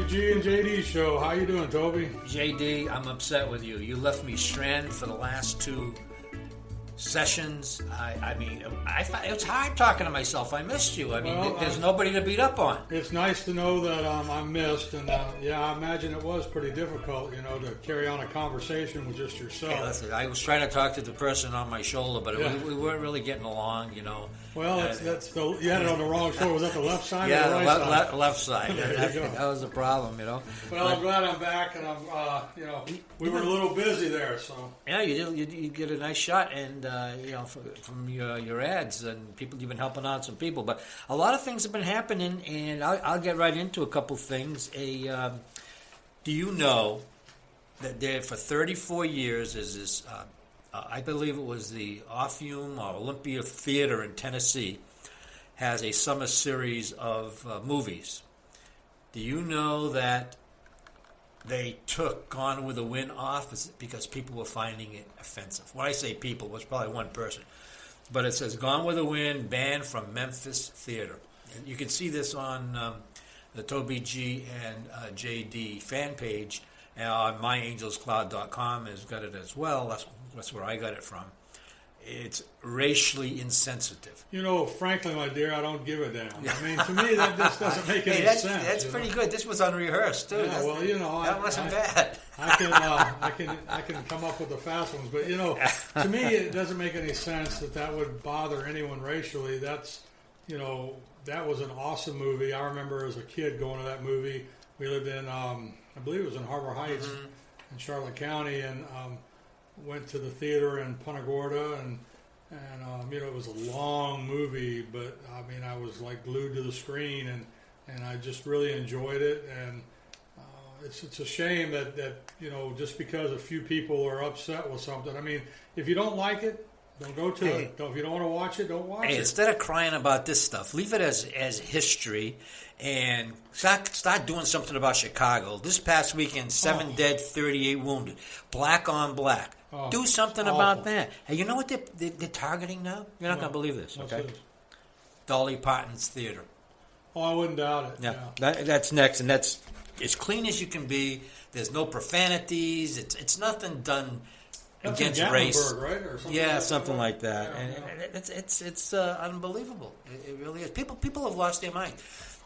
TobeyG and JD Show. How you doing, Toby? JD, I'm upset with you. You left me stranded for the last two sessions. I mean, it's hard talking to myself. I missed you. I mean, there's nobody to beat up on. It's nice to know that I'm missed, and yeah, I imagine it was pretty difficult, to carry on a conversation with just yourself. Hey, listen, I was trying to talk to the person on my shoulder, but we weren't really getting along, Well, you had it on the wrong shoulder. Was that the left side or the right side? Left side. That was the problem, Well, I'm glad I'm back, and we were a little busy there, so. Yeah, you get a nice shot, and from your ads, and people, you've been helping out some people, but a lot of things have been happening, and I'll get right into a couple things. Do you know that there for 34 years is this? I believe it was the Orpheum or Olympia Theater in Tennessee has a summer series of movies. Do you know that they took Gone with the Wind off because people were finding it offensive? When I say people, it was probably one person. But it says Gone with the Wind banned from Memphis Theater. And you can see this on the TobeyG and JD fan page. On myangelscloud.com has got it as well. That's where I got it from. It's racially insensitive. Frankly, my dear, I don't give a damn. I mean, to me, that just doesn't make any sense. That's pretty good. This was unrehearsed too. Yeah, that wasn't bad. I can come up with the fast ones, but to me, it doesn't make any sense that would bother anyone racially. That was an awesome movie. I remember as a kid going to that movie. We lived in, I believe it was in Harbor Heights in Charlotte County, and went to the theater in Punta Gorda, and it was a long movie, but I mean, I was like glued to the screen, and I just really enjoyed it. And it's a shame that just because a few people are upset with something. I mean, if you don't like it, don't go to it. If you don't want to watch it, don't watch it. Instead of crying about this stuff, leave it as history, and start doing something about Chicago. This past weekend, 7 dead, 38 wounded, black on black. Do something about that. Hey, you know what they're targeting now? You're not going to believe this, okay? Dolly Parton's theater. Oh, I wouldn't doubt it. Yeah. That's next, and that's as clean as you can be. There's no profanities. It's nothing done against race, right? Or something something like that. Yeah, and it's unbelievable. It really is. People have lost their mind.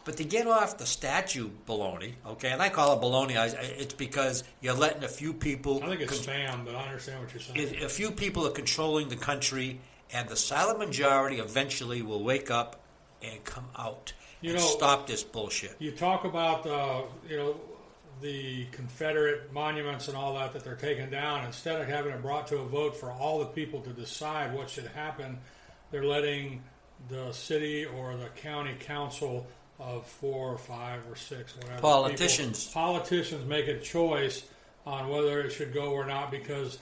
But to get off the statue baloney, okay, and I call it baloney, it's because you're letting a few people. I think it's spam, but I understand what you're saying. A few people are controlling the country, and the silent majority eventually will wake up and come out and stop this bullshit. You talk about the Confederate monuments and all that they're taking down. Instead of having it brought to a vote for all the people to decide what should happen, they're letting the city or the county council of 4 or 5 or 6, whatever. Politicians make a choice on whether it should go or not because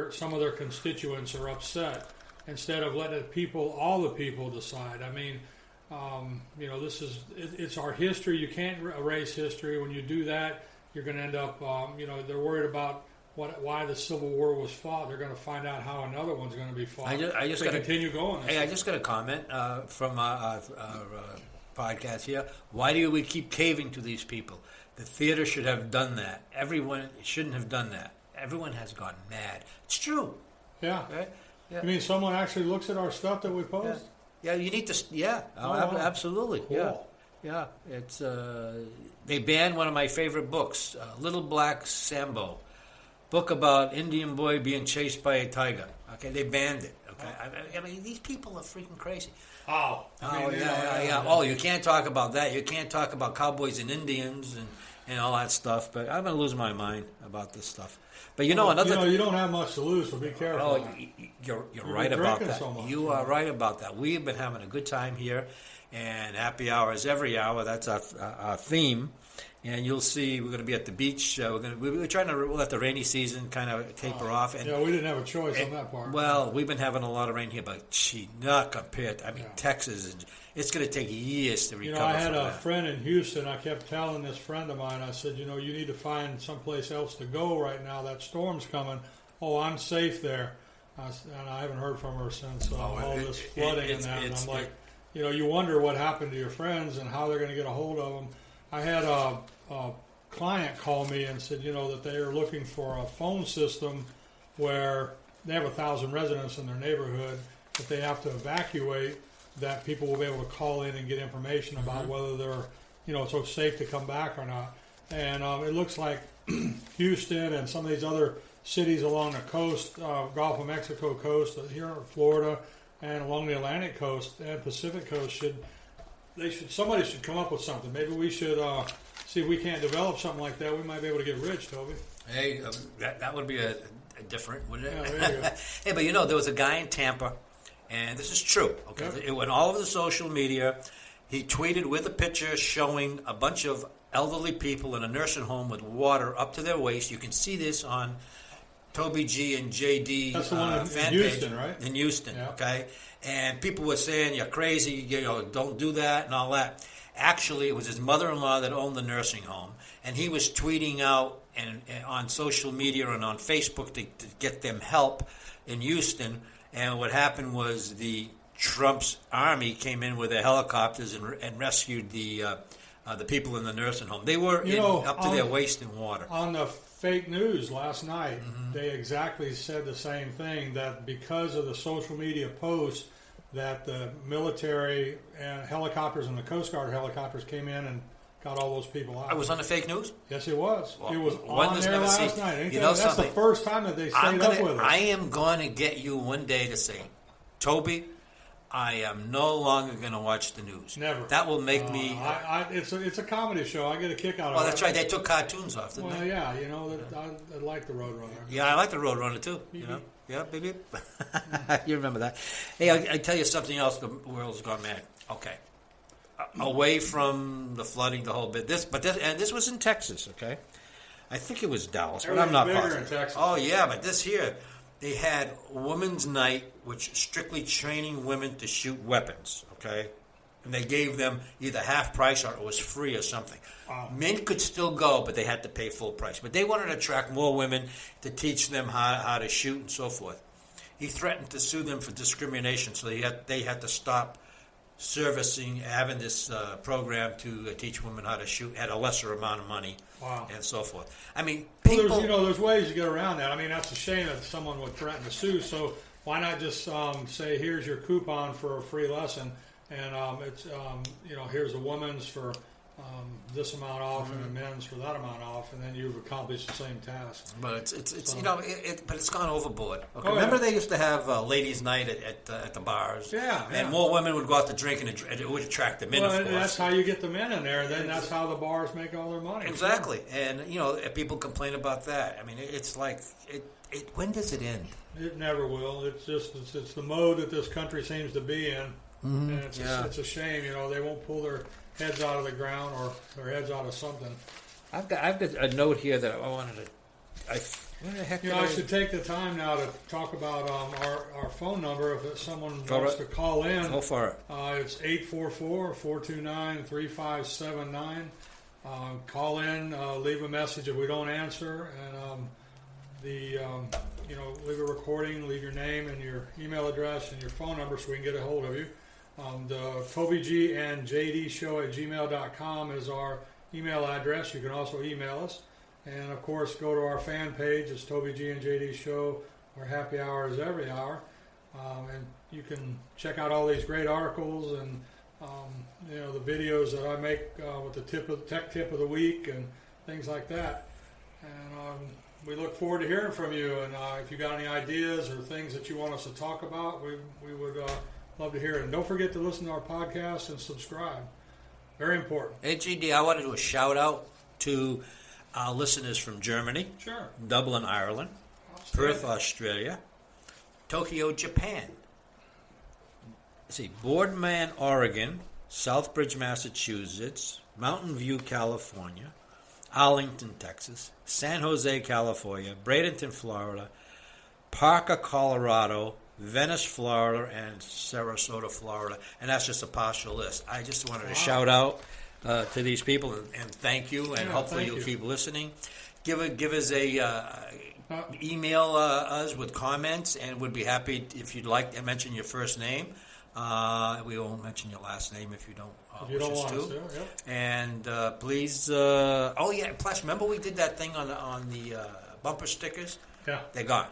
some of their constituents are upset. Instead of letting all the people decide. I mean, it's our history. You can't erase history. When you do that, you're going to end up. They're worried about why the Civil War was fought. They're going to find out how another one's going to be fought. I just continue going. Hey, I just got a comment from our podcast here. Why do we keep caving to these people? The theater should have done that. Everyone shouldn't have done that. Everyone has gone mad. It's true. Yeah. Right? Yeah. You mean someone actually looks at our stuff that we post? Yeah, you need to. Yeah, absolutely. Cool. Yeah. It's they banned one of my favorite books, Little Black Sambo, book about Indian boy being chased by a tiger. Okay, they banned it. Okay, I mean these people are freaking crazy. Yeah. Oh, you can't talk about that. You can't talk about cowboys and Indians and all that stuff. But I'm going to lose my mind about this stuff. But you don't have much to lose, so be careful. Oh, you're right about that. So you are right about that. We have been having a good time here, and happy hour is every hour. That's our theme. And you'll see we're going to be at the beach. We'll let the rainy season kind of taper off. And, we didn't have a choice on that part. Well, we've been having a lot of rain here, but not compared. Texas, it's going to take years to recover. I had a friend in Houston. I kept telling this friend of mine, I said, you need to find someplace else to go right now. That storm's coming. Oh, I'm safe there. And I haven't heard from her since all this flooding and that. And I'm like, you wonder what happened to your friends and how they're going to get a hold of them. I had client called me and said, that they are looking for a phone system where they have 1,000 residents in their neighborhood that they have to evacuate, that people will be able to call in and get information about whether they're, so safe to come back or not. And it looks like Houston and some of these other cities along the coast, Gulf of Mexico coast, here in Florida, and along the Atlantic coast and Pacific coast somebody should come up with something. Maybe we should see if we can't develop something like that. We might be able to get rich, Toby. Hey, that would be a different, wouldn't it? Yeah, there you go. Hey, but there was a guy in Tampa, and this is true. Okay, Yep. It went all over the social media. He tweeted with a picture showing a bunch of elderly people in a nursing home with water up to their waist. You can see this on TobeyG and JD That's the one in fan Houston, page. right? In Houston, Yeah. okay? And people were saying, you're crazy, don't do that and all that. Actually, it was his mother-in-law that owned the nursing home, and he was tweeting out and on social media and on Facebook to get them help in Houston. And what happened was the Trump's army came in with their helicopters and rescued the people in the nursing home. They were up to their waist in water. On the fake news last night, they exactly said the same thing, that because of the social media posts that the military and helicopters and the Coast Guard helicopters came in and got all those people out. I was on the fake news? Yes, it was. Well, it was one on has there never last seen- night. That's the something. first time that they stayed up with us. I am going to get you one day to say, Toby, I am no longer going to watch the news. Never. That will make me... It's a comedy show. I get a kick out of it. Well, that's right. They took cartoons off, didn't Well, they? yeah, I like the Roadrunner. Yeah, I like the Roadrunner, too. Yeah, baby. You remember that. Hey, I tell you something else. The world's gone mad. Okay. Away from the flooding, the whole bit. This was in Texas, okay? I think it was Dallas, but I'm not Everything's positive. bigger in Texas. Oh, yeah, but this here, they had Women's Night, which strictly training women to shoot weapons, okay? And they gave them either half price or it was free or something. Men could still go, but they had to pay full price. But they wanted to attract more women to teach them how to shoot and so forth. He threatened to sue them for discrimination, so they had to stop having this program to teach women how to shoot at a lesser amount of money. Wow. And so forth. I mean, Well, people... there's ways to get around that. I mean, that's a shame that someone would threaten to sue. So why not just say, here's your coupon for a free lesson, and it's here's a woman's for this amount off and a men's for that amount off, and then you've accomplished the same task. But it's but it's gone overboard. Okay, Oh, remember yeah. they used to have ladies' night at the bars. Yeah, and yeah. more women would go out to drink, and it would attract the men. Well, of and course, that's how you get the men in there. And then that's how the bars make all their money. exactly. And people complain about that. I mean, it's like it. When does it end? It never will. It's the mode that this country seems to be in, and it's a shame. They won't pull their heads out of the ground or their heads out of something. I've got a note here that I wanted to. Where the heck? I should take the time now to talk about our phone number. If someone wants to call in, Go for it. it's 844-429-3579. Call in, leave a message if we don't answer, and leave a recording, leave your name and your email address and your phone number so we can get a hold of you. The TobeyG and JD Show at gmail.com is our email address. You can also email us. And, of course, go to our fan page. It's TobeyG and JD Show. Our happy hour is every hour. And you can check out all these great articles and, the videos that I make with the tech tip of the week and things like that. And we look forward to hearing from you. And if you got any ideas or things that you want us to talk about, we would love to hear it. And don't forget to listen to our podcast and subscribe. Very important. Hey, GD, I want to do a shout out to our listeners from Germany, Sure. Dublin, Ireland, Perth, Australia, Tokyo, Japan. Let's see, Boardman, Oregon, Southbridge, Massachusetts, Mountain View, California, Arlington, Texas, San Jose, California, Bradenton, Florida, Parker, Colorado, Venice, Florida, and Sarasota, Florida. And that's just a partial list. I just wanted to shout out to these people and thank you, and hopefully you'll keep listening. Give us email us with comments, and we'd be happy if you'd like to mention your first name. We won't mention your last name if you don't If you wish don't us want us to. to, yep. And please, plus remember we did that thing on the bumper stickers? Yeah. They're gone.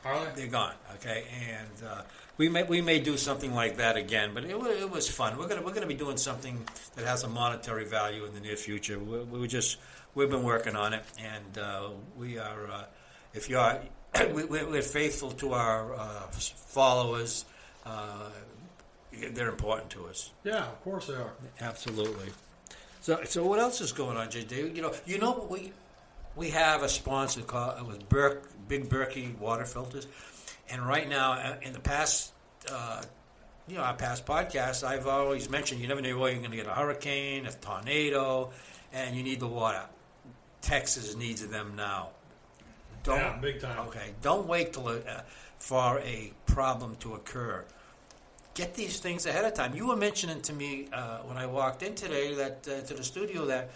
Are they? They're gone. Okay, and we may do something like that again. But it was fun. We're gonna be doing something that has a monetary value in the near future. We've been working on it, and we are. If you are, we're faithful to our followers. They're important to us. Yeah, of course they are. Absolutely. So what else is going on, JD? You know we have a sponsor called with Big Berkey water filters, and right now in the past, our past podcasts, I've always mentioned you never know where you're going to get a hurricane, a tornado, and you need the water. Texas needs them now. Yeah, big time. Okay, don't wait till for a problem to occur. Get these things ahead of time. You were mentioning to me when I walked in today that to the studio that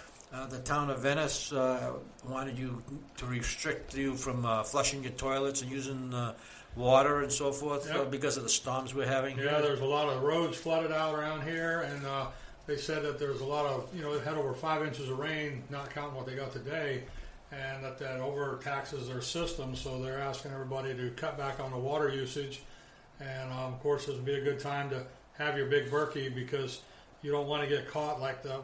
the town of Venice wanted you to restrict you from flushing your toilets and using water and so forth because of the storms we're having here. Yeah, there's a lot of roads flooded out around here, and they said that there's a lot of, it had over 5 inches of rain, not counting what they got today, and that overtaxes their system, so they're asking everybody to cut back on the water usage. And, of course, this would be a good time to have your Big Berkey because you don't want to get caught like the,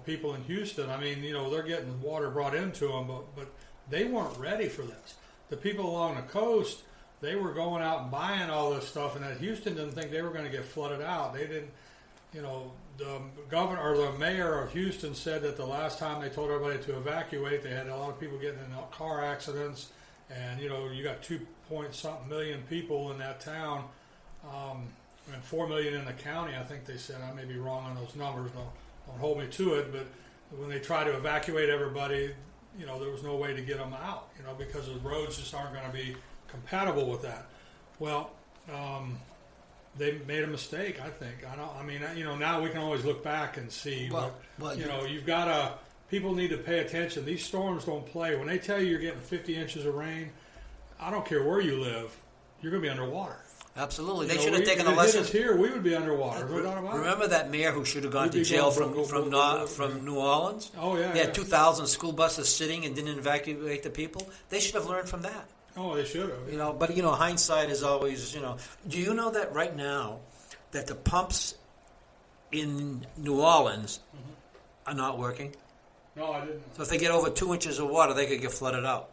people in Houston. I mean, they're getting water brought into them, but they weren't ready for this. The people along the coast, they were going out and buying all this stuff, and that Houston didn't think they were going to get flooded out. They didn't, the governor or the mayor of Houston said that the last time they told everybody to evacuate, they had a lot of people getting in car accidents. And, you got 2-point-something million people in that town, and 4 million in the county, I think they said. I may be wrong on those numbers. Don't hold me to it. But when they try to evacuate everybody, there was no way to get them out, because the roads just aren't going to be compatible with that. Well, they made a mistake, I think. Now we can always look back and see. You've got to... People need to pay attention. These storms don't play. When they tell you you're getting 50 inches of rain, I don't care where you live, you're going to be underwater. Absolutely. They should have taken a lesson. If it hit us here, we would be underwater. Remember that mayor who should have gone to jail from New Orleans? Oh, yeah. They had 2,000 school buses sitting and didn't evacuate the people. They should have learned from that. Oh, they should have. But hindsight is always, Do you know that right now that the pumps in New Orleans are not working? No, I didn't. So if they get over 2 inches of water, they could get flooded out.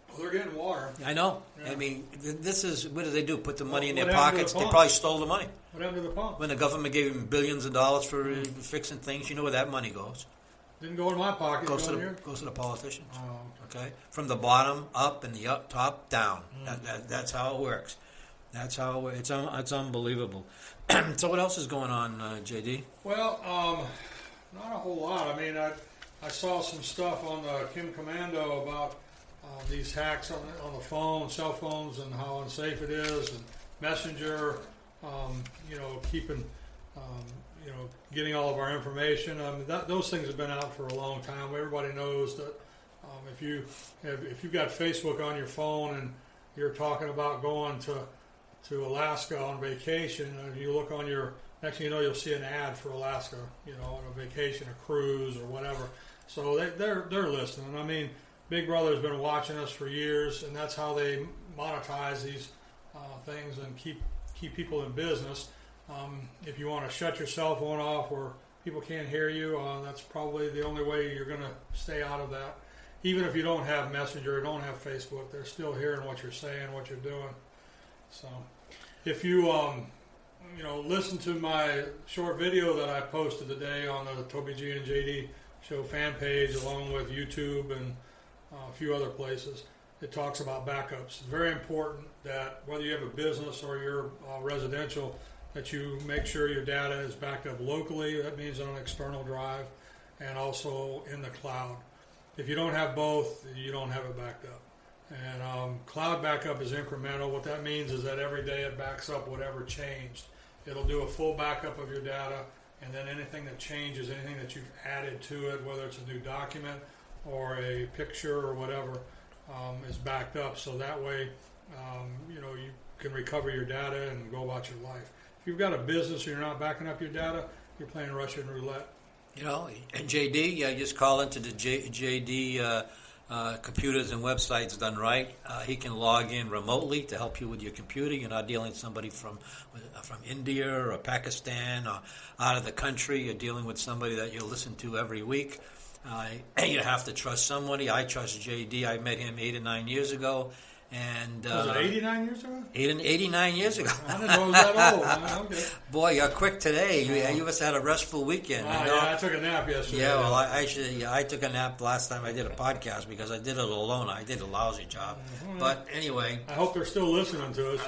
Well, they're getting water. I know. Yeah. I mean, this is, what do they do? Put the money in their pockets? They probably stole the money. What happened to the pump? When the government gave them billions of dollars for fixing things, you know where that money goes. Didn't go in my pocket. Goes to the politicians. Oh, okay. From the bottom up and the top down. That's how it works. That's how it works. It's unbelievable. So what else is going on, JD? Well, not a whole lot. I mean, I saw some stuff on the Kim Commando about these hacks on the phone, cell phones, and how unsafe it is, and Messenger, keeping, getting all of our information. Those things have been out for a long time. Everybody knows that if you've got Facebook on your phone and you're talking about going to Alaska on vacation, you look on your next thing you know, you'll see an ad for Alaska, on a vacation, a cruise, or whatever. So they're listening. I mean, Big Brother has been watching us for years, and that's how they monetize these things and keep people in business. If you want to shut your cell phone off where people can't hear you, that's probably the only way you're going to stay out of that. Even if you don't have Messenger or don't have Facebook, they're still hearing what you're saying, what you're doing. So if you listen to my short video that I posted today on the TobeyG and JD Show fan page, along with YouTube and a few other places, it talks about backups. It's very important that whether you have a business or you're residential, that you make sure your data is backed up locally. That means on an external drive and also in the cloud. If you don't have both, you don't have it backed up. And cloud backup is incremental. What that means is that every day it backs up whatever changed. It'll do a full backup of your data, and then anything that changes, anything that you've added to it, whether it's a new document or a picture or whatever, is backed up. So that way, you can recover your data and go about your life. if you've got a business and you're not backing up your data, you're playing Russian roulette. You know, and JD, just call into the JD computers and websites done right. He can log in remotely to help you with your computer. You're not dealing with somebody from India or Pakistan or out of the country. You're dealing with somebody that you listen to every week. You have to trust somebody. I trust JD. I met him 8 or 9 years ago. And was it 89 years ago? 89 years ago. I didn't know it was that old. Okay. Boy, you're quick today. You must have had a restful weekend. Yeah, I took a nap yesterday. Yeah, well, I took a nap last time I did a podcast because I did it alone. I did a lousy job. But anyway. I hope they're still listeling to us.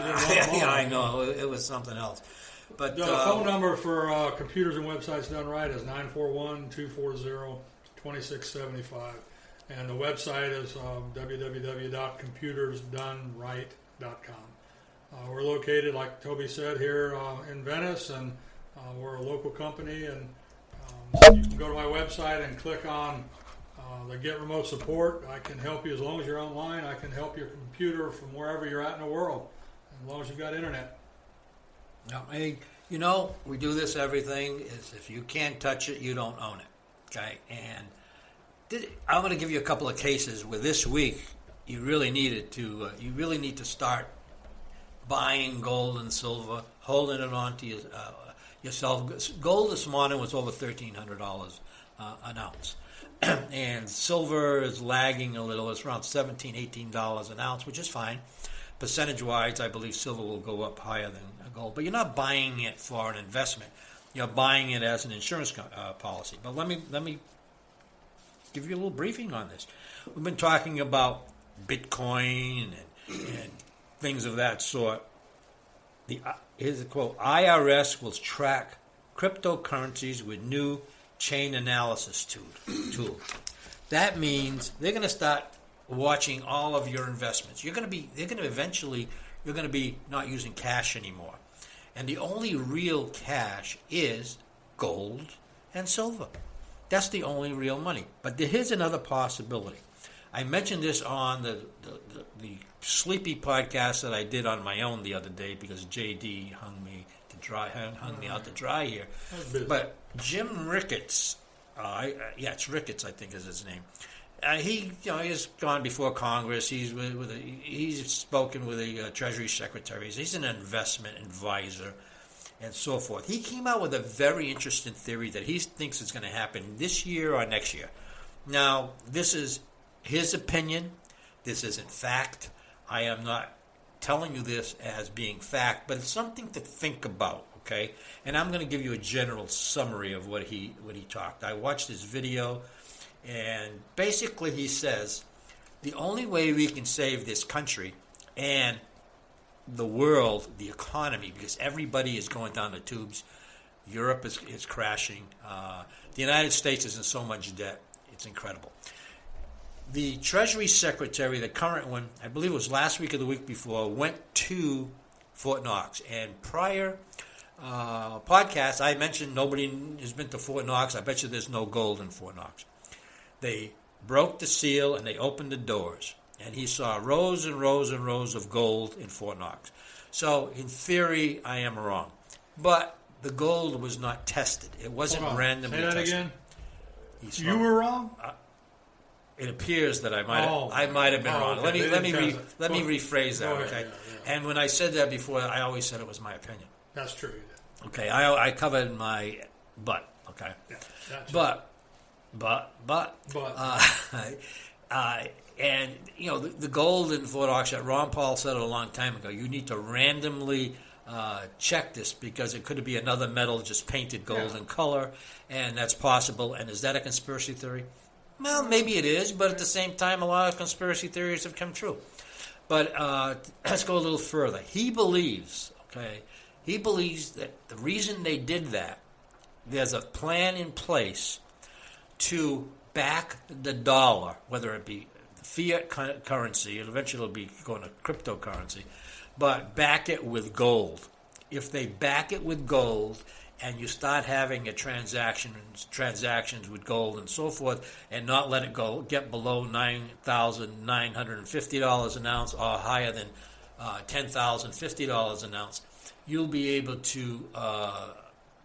Yeah, I know. It was something else. But the phone number for computers and websites done right is 941-240-2675. And the website is www.computersdoneright.com. We're located, like Toby said, here in Venice, and we're a local company. And you can go to my website and click on the Get Remote Support. I can help you as long as you're online. I can help your computer from wherever you're at in the world, as long as you've got internet. Now, hey, we do this everything. Is if you can't touch it, you don't own it. Okay, and I'm going to give you a couple of cases where this week you really need to start buying gold and silver, holding it on to yourself. Gold this morning was over $1,300 an ounce, and silver is lagging a little. It's around $17, $18 an ounce, which is fine. Percentage-wise, I believe silver will go up higher than gold, but you're not buying it for an investment. You're buying it as an insurance policy. But let me give you a little briefing on this. We've been talking about Bitcoin and things of that sort. Here's a quote: IRS will track cryptocurrencies with new chain analysis tool. That means they're going to start watching all of your investments. You're going to be not using cash anymore. And the only real cash is gold and silver. That's the only real money. But here's another possibility. I mentioned this on the sleepy podcast that I did on my own the other day because JD hung me out to dry here. But Jim Ricketts, it's Ricketts, I think is his name. He's gone before Congress. He's spoken with the Treasury secretaries. He's an investment advisor and so forth. He came out with a very interesting theory that he thinks is going to happen this year or next year. Now, this is his opinion. This isn't fact. I am not telling you this as being fact, but it's something to think about, okay? And I'm going to give you a general summary of what he talked. I watched his video, and basically he says the only way we can save this country and the world, the economy, because everybody is going down the tubes. Europe is crashing. The United States is in so much debt. It's incredible. The Treasury Secretary, the current one, I believe it was last week or the week before, went to Fort Knox. And prior podcasts, I mentioned nobody has been to Fort Knox. I bet you there's no gold in Fort Knox. They broke the seal and they opened the doors. And he saw rows and rows and rows of gold in Fort Knox. So, in theory, I am wrong. But the gold was not tested. It wasn't randomly tested. Say that again? You were wrong? It appears that I might have been wrong. Okay. Let me rephrase that, okay? Yeah. And when I said that before, I always said it was my opinion. That's true, you did. Okay, I covered my butt, okay? Yeah, gotcha. But and, the gold in Fort Knox, Ron Paul said it a long time ago, you need to randomly check this because it could be another metal just painted gold in color, and that's possible. And is that a conspiracy theory? Well, maybe it is, but at the same time, a lot of conspiracy theories have come true. But let's go a little further. He believes that the reason they did that, there's a plan in place to back the dollar, whether it be fiat currency, and eventually it'll be going to cryptocurrency, but back it with gold. If they back it with gold and you start having transactions with gold and so forth, and not let it get below $9,950 an ounce or higher than $10,050 an ounce, you'll be able to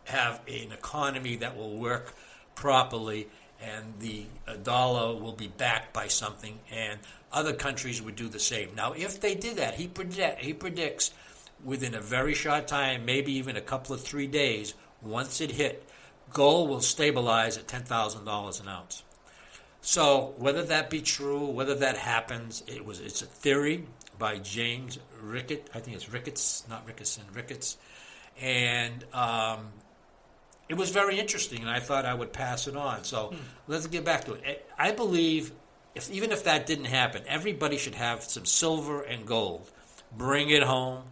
have an economy that will work properly, and the dollar will be backed by something, and other countries would do the same. Now, if they did that, he predicts within a very short time, maybe even a couple of 3 days, once it hit, gold will stabilize at $10,000 an ounce. So whether that be true, whether that happens, it's a theory by James Ricketts. I think it's Ricketts, not Ricketson, Ricketts. And it was very interesting, and I thought I would pass it on. So let's get back to it. I believe, even if that didn't happen, everybody should have some silver and gold. Bring it home.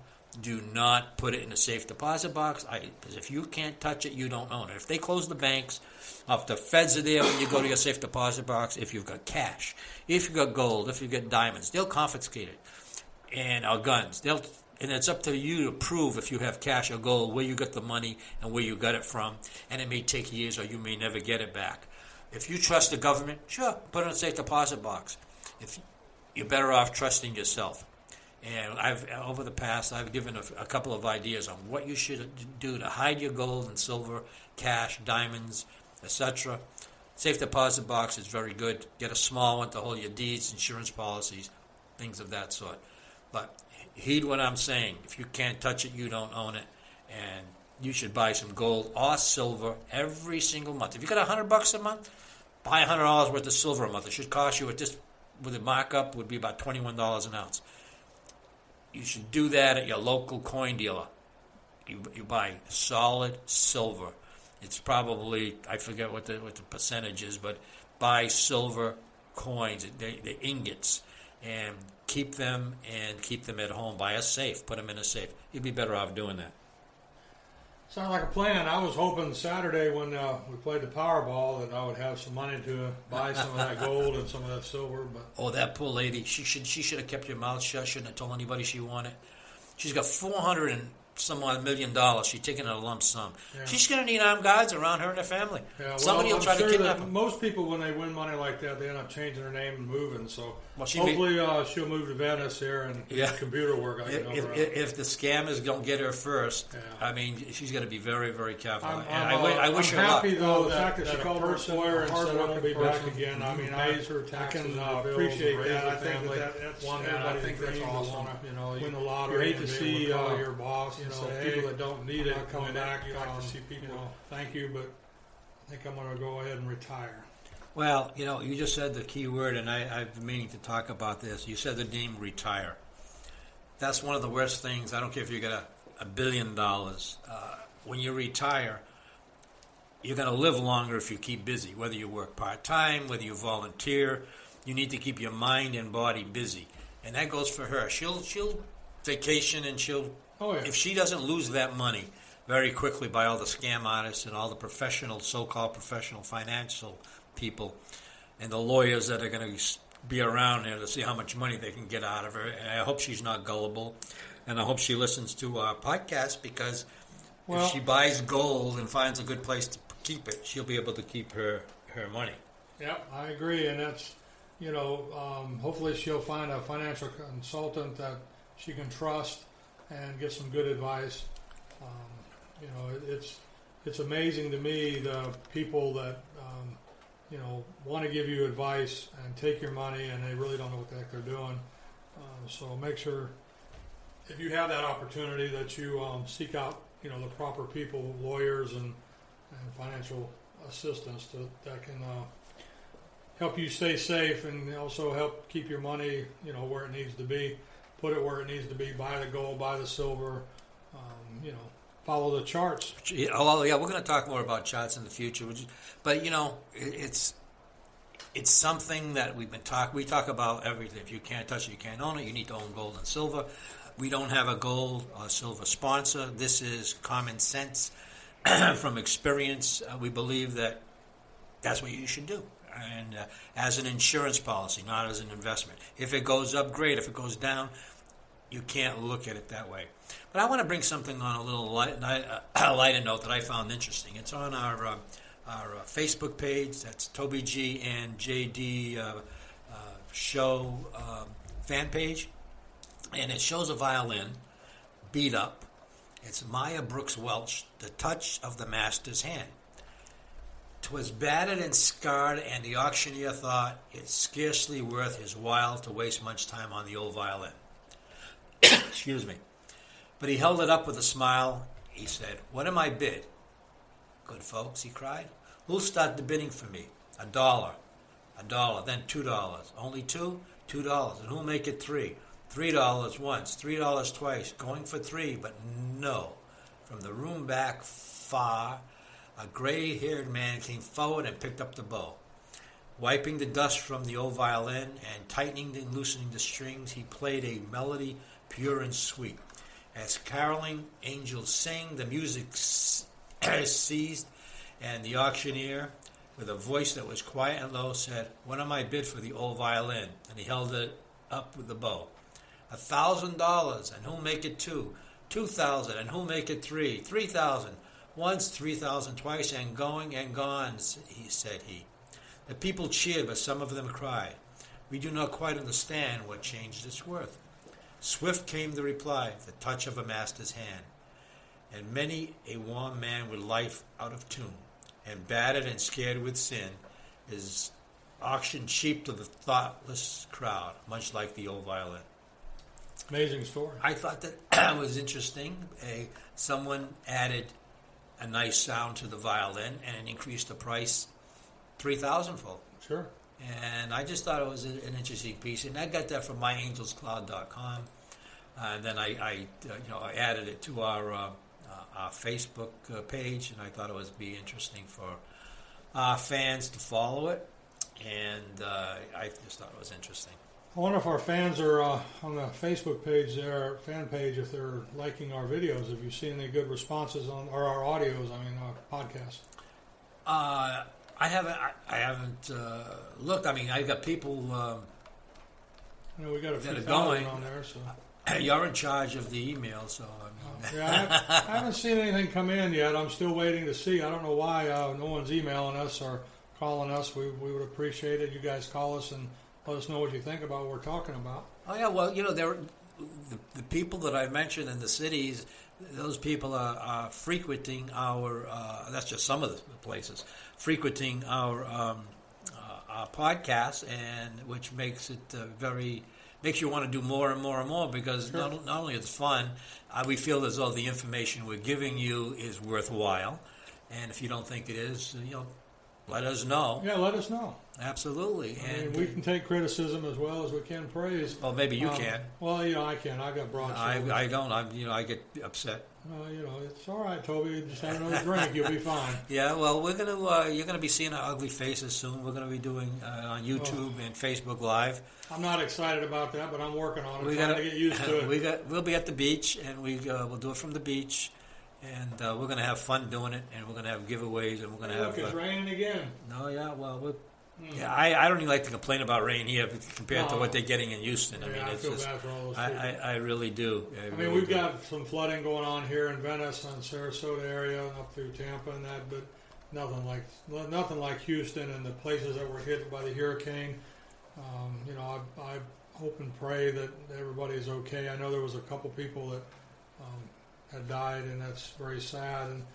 Do not put it in a safe deposit box. Because if you can't touch it, you don't own it. If they close the banks, if the feds are there when you go to your safe deposit box, if you've got cash, if you've got gold, if you've got diamonds, they'll confiscate it. And our guns. And it's up to you to prove if you have cash or gold, where you got the money and where you got it from. And it may take years, or you may never get it back. If you trust the government, sure, put it in a safe deposit box. If you're better off trusting yourself. And over the past, I've given a couple of ideas on what you should do to hide your gold and silver, cash, diamonds, etc. Safe deposit box is very good. Get a small one to hold your deeds, insurance policies, things of that sort. But heed what I'm saying. If you can't touch it, you don't own it. And you should buy some gold or silver every single month. If you got $100 a month, buy $100 worth of silver a month. It should cost you, with a markup, would be about $21 an ounce. You should do that at your local coin dealer. You buy solid silver. It's probably, I forget what the percentage is, but buy silver coins, the ingots, and keep them at home. Buy a safe, put them in a safe. You'd be better off doing that. Sounds like a plan. I was hoping Saturday when we played the Powerball that I would have some money to buy some of that gold and some of that silver. But that poor lady, she should have kept her mouth shut. Shouldn't have told anybody she wanted. She's got $400 and some odd $1 million. She's taking a lump sum. Yeah. She's going to need armed guards around her and her family. Yeah, Somebody will try to kidnap her. Most people, when they win money like that, they end up changing their name and moving. So hopefully she'll move to Venice here and do computer work. If the scammers don't get her first, I mean, she's going to be very, very careful. I wish her luck. I'm happy, though, the fact that she called her employer and set up to be back again. I mean, I can appreciate that. I think that's one that I think that's awesome. Win the lottery. You hate to see your boss and say, people that don't need it come back. You like to see people thank you, but I think I'm going to go ahead and retire. Well, you just said the key word, and I've been meaning to talk about this. You said the name retire. That's one of the worst things. I don't care if you get $1 billion. When you retire, you're going to live longer if you keep busy, whether you work part-time, whether you volunteer. You need to keep your mind and body busy. And that goes for her. She'll vacation, and if she doesn't lose that money very quickly by all the scam artists and all the so-called professional financial people and the lawyers that are going to be around there to see how much money they can get out of her. And I hope she's not gullible, and I hope she listens to our podcast, because if she buys gold and finds a good place to keep it, she'll be able to keep her money. Yep, I agree, and that's, hopefully she'll find a financial consultant that she can trust and get some good advice. It's amazing to me, the people that want to give you advice and take your money, and they really don't know what the heck they're doing. So make sure, if you have that opportunity, that you seek out the proper people, lawyers and financial assistants that can help you stay safe, and also help keep your money where it needs to be. Put it where it needs to be. Buy the gold, buy the silver. Follow the charts. We're going to talk more about charts in the future. But it's something that we talk about everything. If you can't touch it, you can't own it. You need to own gold and silver. We don't have a gold or silver sponsor. This is common sense from experience. We believe that that's what you should do, and as an insurance policy, not as an investment. If it goes up, great. If it goes down, you can't look at it that way. But I want to bring something on a little lighter note that I found interesting. It's on our Facebook page. That's TobeyG and JD Show fan page. And it shows a violin beat up. It's Maya Brooks Welch, The Touch of the Master's Hand. 'Twas battered and scarred, and the auctioneer thought it scarcely worth his while to waste much time on the old violin. Excuse me. But he held it up with a smile. He said, "What am I bid?" "Good folks," he cried, "who'll start the bidding for me? $1, then $2. Only two? $2. And who'll make it $3? $3 once, $3 twice, going for $3, but no. From the room back far, a gray-haired man came forward and picked up the bow. Wiping the dust from the old violin and tightening and loosening the strings, he played a melody pure and sweet. As caroling angels sing, the music ceased, and the auctioneer, with a voice that was quiet and low, said, "What am I bid for the old violin?" And he held it up with the bow. $1,000, and who'll make it $2? $2,000, and who'll make it $3? $3,000. Once, $3,000 twice, and going and gone, said he. The people cheered, but some of them cried, "We do not quite understand what changed its worth." Swift came the reply, the touch of a master's hand. And many a warm man with life out of tune, and battered and scared with sin, is auctioned cheap to the thoughtless crowd, much like the old violin. Amazing story. I thought that was interesting. Someone added a nice sound to the violin and increased the price 3,000-fold. Sure. And I just thought it was an interesting piece, and I got that from myangelscloud.com. And then I added it to our Facebook page, and I thought it would be interesting for fans to follow it. And I just thought it was interesting. I wonder if our fans are on the Facebook page there, fan page, if they're liking our videos. Have you seen any good responses on our audios? Our podcast. I haven't looked. I mean, I've got people We got a few that are thousand going on there. So you're in charge of the email, so I mean. I haven't seen anything come in yet. I'm still waiting to see. I don't know why no one's emailing us or calling us. We would appreciate it. You guys call us and let us know what you think about what we're talking about. Oh yeah, well, the people that I mentioned in the cities, those people are frequenting our. That's just some of the places frequenting our podcast, and which makes it makes you want to do more and more and more, because sure. not only it's fun, we feel as though the information we're giving you is worthwhile, and if you don't think it is, let us know. Yeah, let us know. Absolutely. And we can take criticism as well as we can praise. Well, maybe you can. Well, I can. I got broad shoulders. I don't. I get upset. It's all right, Toby. Just have another drink. You'll be fine. Yeah. Well, we're gonna. You're gonna be seeing our ugly faces soon. We're gonna be doing on YouTube and Facebook Live. I'm not excited about that, but I'm working on it. Trying to get used to it. We'll be at the beach, and we'll do it from the beach. And we're going to have fun doing it, and we're going to have giveaways, and we're going to have. It's raining again. No, yeah, well, yeah, I don't even like to complain about rain here compared to what they're getting in Houston. I mean, I feel bad for all those people. I really do. We've got some flooding going on here in Venice and Sarasota area, and up through Tampa and that, but nothing like Houston and the places that were hit by the hurricane. I hope and pray that everybody's okay. I know there was a couple people that had died, and that's very sad, and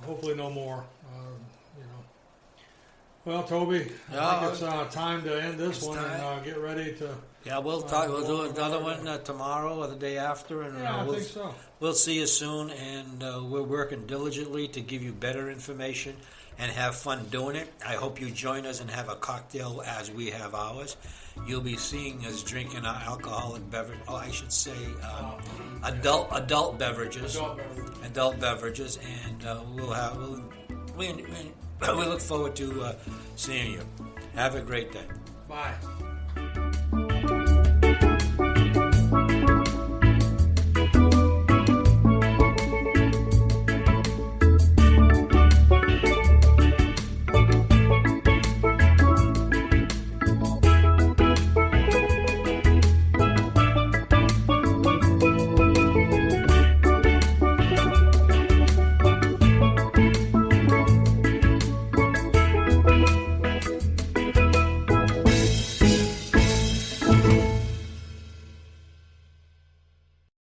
hopefully no more. Well, Toby, I think it's time to end this one and get ready to. Yeah, we'll talk. We'll do another one tomorrow or the day after, and I think so. We'll see you soon, and we're working diligently to give you better information and have fun doing it. I hope you join us and have a cocktail as we have ours. You'll be seeing us drinking our alcoholic beverage. Oh, I should say adult beverages. Adult beverages, and we look forward to seeing you. Have a great day. Bye.